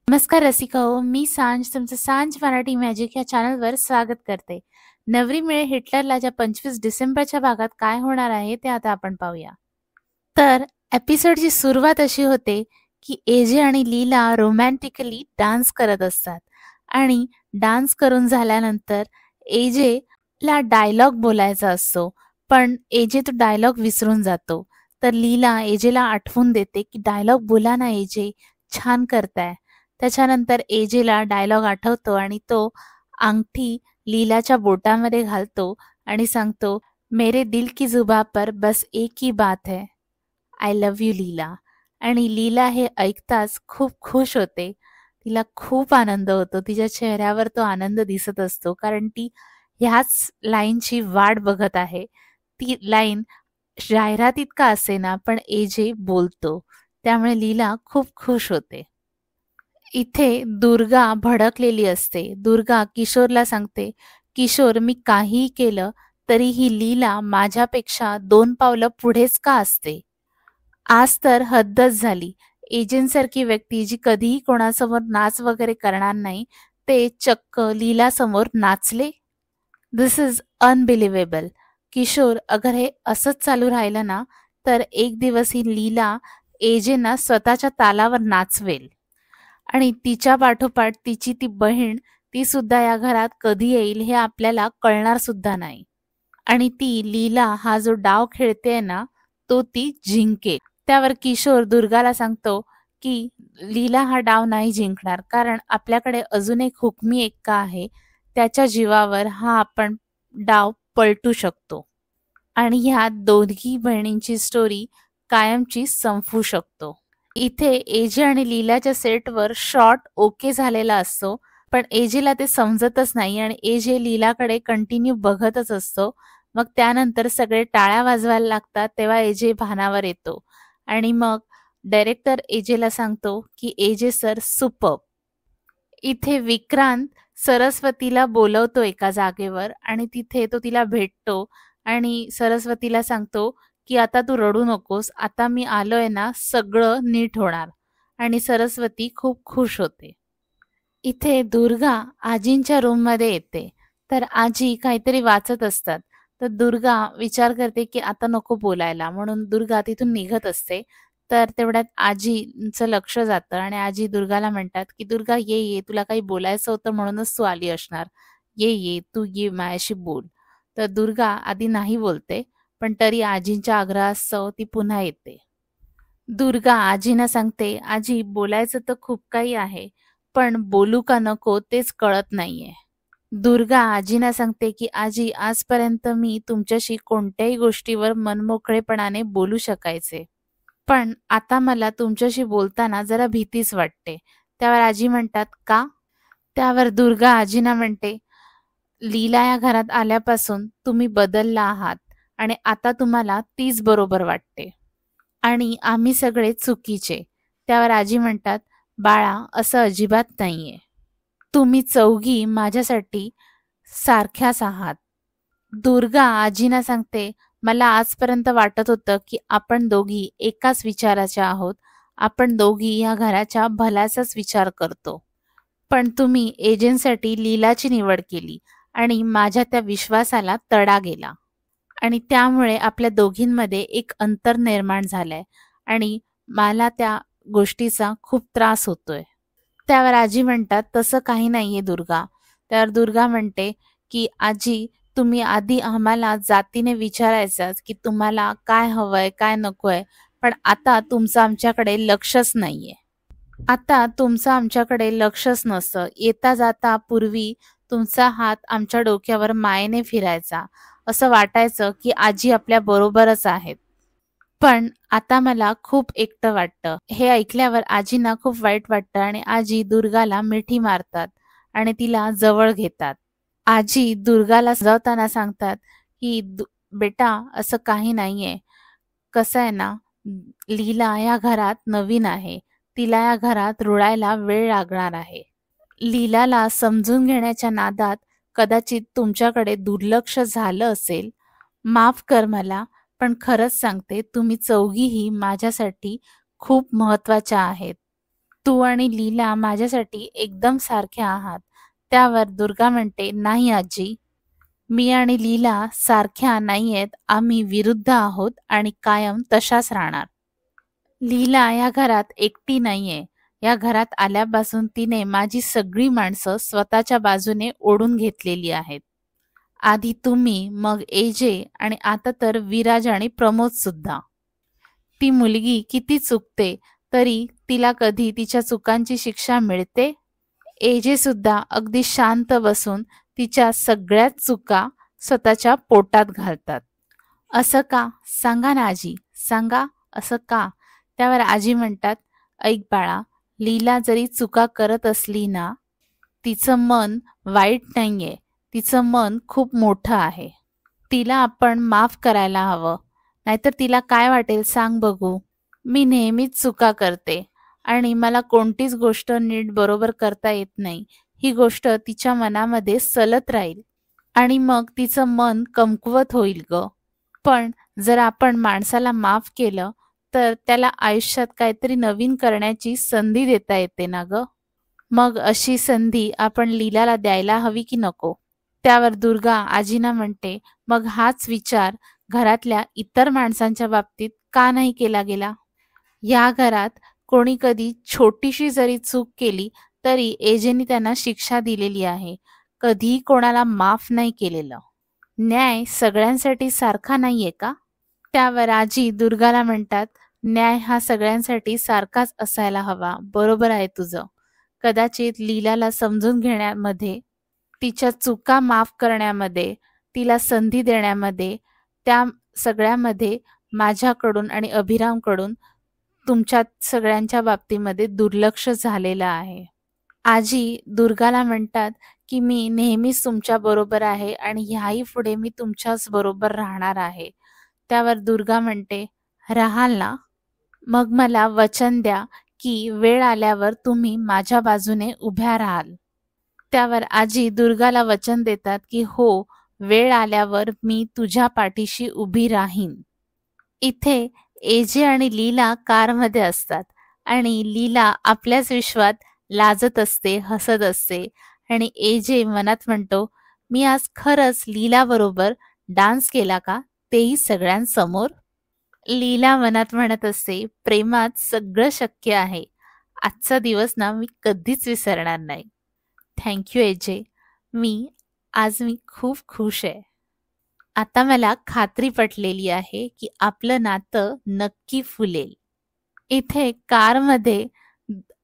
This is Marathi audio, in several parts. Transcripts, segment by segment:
नमस्कार रसिकाओ, मी सांज तुमचं सांज मराठी मॅजिक या चॅनलवर स्वागत करते. नवरी मिळे हिटलरला ज्या 25 डिसेंबरच्या भागात काय होणार आहे ते आता आपण पाहूया. तर एपिसोडची सुरुवात अशी होते की एजे आणि लीला रोमॅन्टिकली डान्स करत असतात आणि डान्स करून झाल्यानंतर एजेला डायलॉग बोलायचा असतो, पण एजे तो डायलॉग विसरून जातो. तर लीला एजेला आठवून देते की डायलॉग बोला ना एजे, छान करताय. त्याच्यानंतर एजेला डायलॉग आठवतो आणि तो अंगठी लीलाच्या बोटामध्ये घालतो आणि सांगतो, मेरे दिल की जुबा पर बस एक ही बात है, आय लव्ह यू लीला. आणि लीला हे ऐकताच खूप खुश होते. तिला खूप आनंद होतो. तिच्या चेहऱ्यावर तो आनंद दिसत असतो, कारण ती ह्याच लाईनची वाट बघत आहे. ती लाईन जाहिरातीत का असेना पण एजे बोलतो, त्यामुळे लीला खूप खुश होते. इथे दुर्गा भडकलेली असते. दुर्गा किशोरला सांगते, किशोर मी काहीही केलं तरी ही लीला माझ्यापेक्षा 2 पावलं पुढेच का असते? आज तर हद्दच झाली. एजंटसारखी व्यक्ती जी कधीही कोणासमोर नाच वगैरे करणार नाही, ते चक्क लीलासमोर नाचले. दिस इज अनबिलिव्हेबल. किशोर, अगर हे असंच चालू राहिलं ना, तर एक दिवस ही लीला एजेंना स्वतःच्या तालावर नाचवेल. आणि तिच्या पाठोपाठ तिची ती बहीण, ती सुद्धा या घरात कधी येईल हे आपल्याला कळणार सुद्धा नाही. आणि ती लीला हा जो डाव खेळतेय ना, तो ती जिंकेल. त्यावर किशोर दुर्गाला सांगतो की लीला हा डाव नाही जिंकणार, कारण आपल्याकडे अजून एक हुकमी एक्का आहे. त्याच्या जीवावर हा आपण डाव पलटू शकतो आणि ह्या दोघी बहिणींची स्टोरी कायमची संपू शकतो. इथे एजे आणि लीलाच्या सेटवर शॉट ओके झालेला असतो, पण एजेला ते समजतच नाही आणि एजे लीलाकडे कंटिन्यू बघतच असतो. मग त्यानंतर सगळे टाळ्या वाजवायला लागतात, तेव्हा एजे भानावर येतो आणि मग डायरेक्टर एजेला सांगतो की एजे सर सुपर्ब. इथे विक्रांत सरस्वतीला बोलवतो एका जागेवर आणि तिथे तो तिला भेटतो आणि सरस्वतीला सांगतो की आता तू रडू नकोस, आता मी आलोय ना, सगळं नीट होणार. आणि सरस्वती खूप खुश होते. इथे दुर्गा आजींच्या रूममध्ये येते. तर आजी काहीतरी वाचत असतात. तर दुर्गा विचार करते की आता नको बोलायला, म्हणून दुर्गा तिथून निघत असते. तर तेवढ्यात आजींचं लक्ष जातं आणि आजी दुर्गाला म्हणतात की दुर्गा ये ये, तुला काही बोलायचं होतं म्हणूनच तू आली असणार. ये ये, तू ये माझ्याशी बोल. तर दुर्गा आधी नाही बोलते, पण तरी आजींच्या आग्रहास्तव ती पुन्हा येते. दुर्गा आजींना सांगते, आजी बोलायचं तर खूप काही आहे, पण बोलू का नको तेच कळत नाहीये. दुर्गा आजींना सांगते की आजी, आजपर्यंत मी तुमच्याशी कोणत्याही गोष्टीवर मनमोकळेपणाने बोलू शकायचे, पण आता मला तुमच्याशी बोलताना जरा भीतीच वाटते. त्यावर आजी म्हणतात, का? त्यावर दुर्गा आजींना म्हणते, लीला या घरात आल्यापासून तुम्ही बदलला आहात आणि आता तुम्हाला तीच बरोबर वाटते आणि आम्ही सगळे चुकीचे. त्यावर आजी म्हणतात, बाळा असं अजिबात नाहीये. तुम्ही चौघी माझ्यासाठी सारख्याच आहात. दुर्गा आजींना सांगते, मला आजपर्यंत वाटत होतं की आपण दोघी एकाच विचाराच्या आहोत. आपण दोघी या घराच्या भल्याचाच विचार करतो. पण तुम्ही एजंटसाठी लीलाची निवड केली आणि माझ्या त्या विश्वासाला तडा गेला. आणि त्यामुळे आपल्या दोघींमध्ये एक अंतर निर्माण झालंय आणि मला त्या गोष्टीचा खूप त्रास होतोय. त्यावर आजी म्हणतात, तसं काही नाहीये दुर्गा. त्यावर दुर्गा म्हणते की आजी, तुम्ही आधी आम्हाला जातीने विचारायचाच की तुम्हाला काय हवंय काय नकोय, पण आता तुमचं आमच्याकडे लक्षच नाहीये. आता तुमचं आमच्याकडे लक्षच नसतं. येता जाता पूर्वी तुमचा हात आमच्या डोक्यावर मायेने फिरायचा. असं वाटायचं की आजी आपल्या बरोबरच आहेत. पण आता मला खूप एकटं वाटतं. हे ऐकल्यावर आजींना खूप वाईट वाटतं आणि आजी दुर्गाला मिठी मारतात आणि तिला जवळ घेतात. आजी दुर्गाला समजावताना सांगतात की बेटा असं काही नाहीये. कसं आहे ना, लीला या घरात नवीन आहे. तिला या घरात रुळायला वेळ लागणार आहे. लीलाला समजून घेण्याच्या नादात कदाचित तुमच्याकडे दुर्लक्ष झालं असेल. माफ कर मला, पण खरंच सांगते तुम्ही चौघीही माझ्यासाठी खूप महत्त्वाच्या आहेत. तू आणि लीला माझ्यासाठी एकदम सारख्या आहात. त्यावर दुर्गा म्हणते, नाही आजी, मी आणि लीला सारख्या नाहीयेत. आम्ही विरुद्ध आहोत आणि कायम तशाच राहणार. लीला या घरात एकटी नाहीये. या घरात आल्यापासून तिने माझी सगळी माणसं स्वतःच्या बाजूने ओढून घेतलेली आहेत. आधी तुम्ही, मग एजे आणि आता तर विराज आणि प्रमोद सुद्धा. ती मुलगी किती चुकते तरी तिला कधी तिच्या चुकांची शिक्षा मिळते? एजे सुद्धा अगदी शांत बसून तिच्या सगळ्याच चुका स्वतःच्या पोटात घालतात. असं का? सांगा ना आजी, सांगा, असं का? त्यावर आजी म्हणतात, ऐक बाळा, लीला जरी चुका करत असली ना, तिचं मन वाईट नाहीये. तिचं मन खूप मोठं आहे. तिला आपण माफ करायला हवं. नाहीतर तिला काय वाटेल सांग बघू. मी नेहमीच चुका करते आणि मला कोणतीच गोष्ट नीट बरोबर करता येत नाही. ही गोष्ट तिच्या मनामध्ये सलत राहील आणि मग तिचं मन कमकुवत होईल ग. पण जर आपण माणसाला माफ केलं तर त्याला आयुष्यात काहीतरी नवीन करण्याची संधी देता येते ना ग. मग अशी संधी आपण लीलाला द्यायला हवी की नको? त्यावर दुर्गा आजीना म्हणते, मग हाच विचार घरातल्या इतर माणसांच्या बाबतीत का नाही केला गेला? या घरात कोणी कधी छोटीशी जरी चूक केली तरी एजेनी त्यांना शिक्षा दिलेली आहे. कधीही कोणाला माफ नाही केलेलं. न्याय सगळ्यांसाठी सारखा नाहीये का? त्यावर आजी दुर्गाला म्हणतात, न्याय हा सगळ्यांसाठी सारखाच असायला हवा. बरोबर आहे तुझं. कदाचित लीलाला समजून घेण्यामध्ये, तिच्या चुका माफ करण्यामध्ये, तिला संधी देण्यामध्ये, त्या सगळ्यामध्ये माझ्याकडून आणि अभिरामकडून तुमच्या सगळ्यांच्या बाबतीमध्ये दुर्लक्ष झालेलं आहे. आजी दुर्गाला म्हणतात की मी नेहमीच तुमच्या बरोबर आहे आणि ह्याही पुढे मी तुमच्याच बरोबर राहणार आहे. त्यावर दुर्गा म्हणते, राहाल ना? मग मला वचन द्या की वेळ आल्यावर तुम्ही माझ्या बाजूने उभ्या राहाल. त्यावर आजी दुर्गाला वचन देतात की हो, वेळ आल्यावर मी तुझ्या पाठीशी उभी राहीन. इथे एजे आणि लीला कारमध्ये असतात आणि लीला आपल्याच विश्वात लाजत असते, हसत असते आणि एजे मनात म्हणतो, मी आज खरंच लीला बरोबर डान्स केला का, तेही सगळ्यांसमोर? लीला मनात म्हणत असते, प्रेमात सगळं शक्य आहे. आजचा दिवस ना मी कधीच विसरणार नाही. Thank you AJ. मी खूप खुश आहे. आता मला खात्री पटलेली आहे की आपलं नातं नक्की फुलेल. इथे कारमध्ये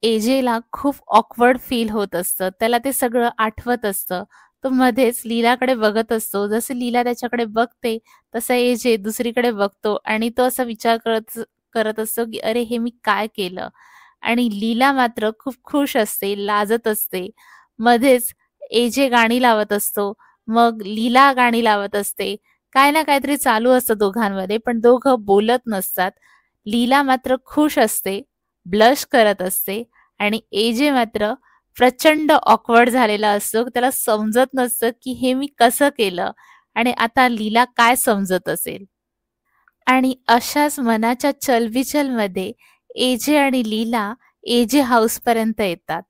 एजेला खूप ऑकवर्ड फील होत असतं. त्याला ते सगळं आठवत असतं. तो मध्येच लीलाकडे बघत असतो. जसं लीला त्याच्याकडे बघते तसा एजे दुसरीकडे बघतो आणि तो असा विचार करत असतो की अरे हे मी काय केलं? आणि लीला मात्र खूप खुश असते, लाजत असते. मध्येच एजे गाणी लावत असतो, मग लीला गाणी लावत असते. काय ना काहीतरी चालू असतं दोघांमध्ये, पण दोघं बोलत नसतात. लीला मात्र खुश असते, ब्लश करत असते आणि एजे मात्र प्रचंड ऑकवर्ड झालेला असतो. त्याला समजत नसतं की हे मी कसं केलं आणि आता लीला काय समजत असेल. आणि अशाच मनाच्या चलबिचलमध्ये एजे आणि लीला एजे हाऊसपर्यंत येतात.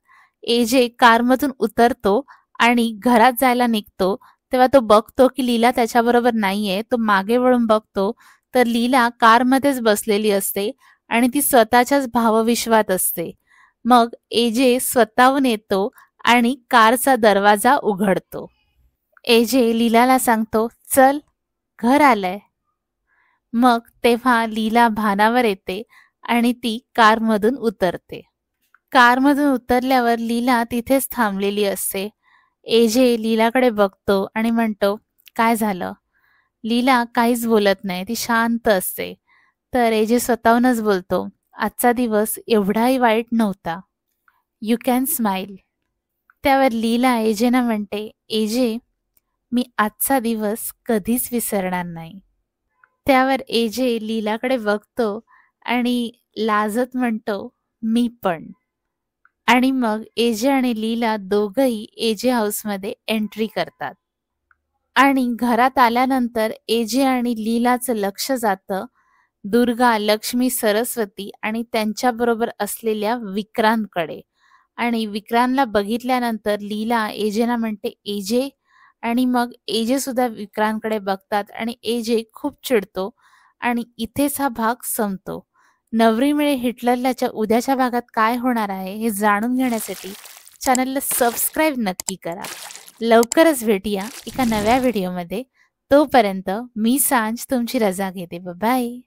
एजे कारमधून उतरतो आणि घरात जायला निघतो तेव्हा तो बघतो की लीला त्याच्याबरोबर नाहीये. तो मागे वळून बघतो तर लीला कारमध्येच बसलेली असते आणि ती स्वतःच्याच भावविश्वात असते. मग एजे स्वतःहून येतो आणि कारचा दरवाजा उघडतो. एजे लीलाला सांगतो, चल, घर आलंय. मग तेव्हा लीला भानावर येते आणि ती कारमधून उतरते. कारमधून उतरल्यावर लीला तिथेच थांबलेली असते. एजे लीलाकडे बघतो आणि म्हणतो, काय झालं? लीला काहीच बोलत नाही, ती शांत असते. तर एजे स्वतःहूनच बोलतो, आजचा दिवस एवढाही वाईट नव्हता. You can smile. त्यावर लीला एजेना म्हणते, एजे, मी आजचा दिवस कधीच विसरणार नाही. त्यावर एजे लीलाकडे बघतो आणि लाजत म्हणतो, मी पण. आणि मग एजे आणि लीला दोघंही एजे हाऊसमध्ये एंट्री करतात. आणि घरात आल्यानंतर एजे आणि लीलाचं लक्ष जातं दुर्गा, लक्ष्मी, सरस्वती आणि त्यांच्याबरोबर असलेल्या विक्रांतकडे. आणि विक्रांतला बघितल्यानंतर लीला एजेना म्हणते, एजे. आणि मग एजे सुद्धा विक्रांतकडे बघतात आणि एजे खूप चिडतो आणि इथेच हा भाग संपतो. नवरी मिळे हिटलरलाच्या उद्याच्या भागात काय होणार आहे हे जाणून घेण्यासाठी चॅनलला सबस्क्राईब नक्की करा. लवकरच भेटूया एका नव्या व्हिडिओमध्ये. तोपर्यंत मी सांज तुमची रजा घेते. बाय.